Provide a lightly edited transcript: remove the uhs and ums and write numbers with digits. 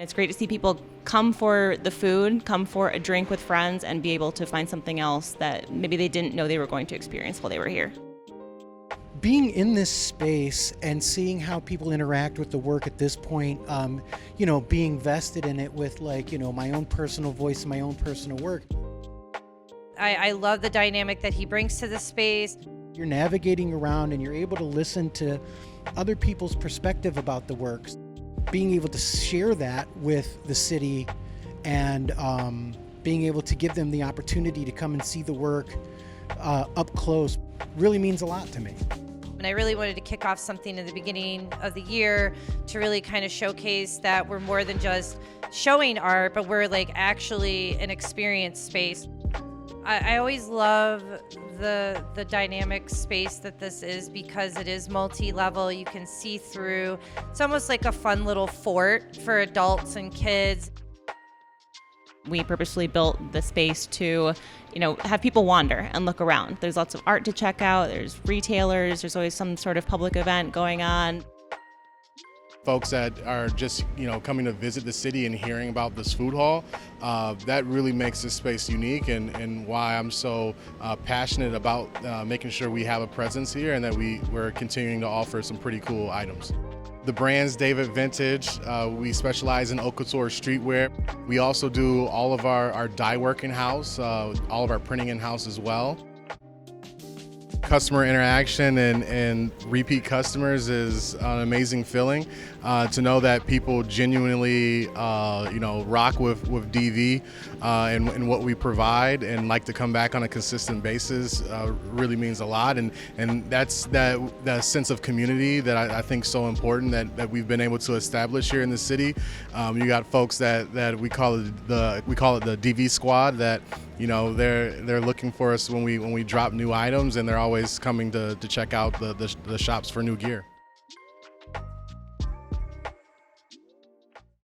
It's great to see people come for the food, come for a drink with friends, and be able to find something else that maybe they didn't know they were going to experience while they were here. Being in this space and seeing how people interact with the work at this point, being vested in it with my own personal voice, my own personal work. I love the dynamic that he brings to the space. You're navigating around and you're able to listen to other people's perspective about the works. Being able to share that with the city and being able to give them the opportunity to come and see the work up close really means a lot to me. And I really wanted to kick off something in the beginning of the year to really kind of showcase that we're more than just showing art, but we're actually an experience space. I always love the dynamic space that this is because it is multi-level. You can see through. It's almost like a fun little fort for adults and kids. We purposely built the space to, have people wander and look around. There's lots of art to check out. There's retailers. There's always some sort of public event going on. Folks that are just, coming to visit the city and hearing about this food hall, that really makes this space unique and why I'm so passionate about making sure we have a presence here and that we're continuing to offer some pretty cool items. The brand's David Vintage. We specialize in haute couture streetwear. We also do all of our dye work in-house, all of our printing in-house as well. Customer interaction and repeat customers is an amazing feeling. To know that people genuinely, rock with DV and what we provide and like to come back on a consistent basis really means a lot. And that's that sense of community that I think is so important that we've been able to establish here in the city. You got folks that we call it the DV squad that. They're looking for us when we drop new items, and they're always coming to check out the shops for new gear.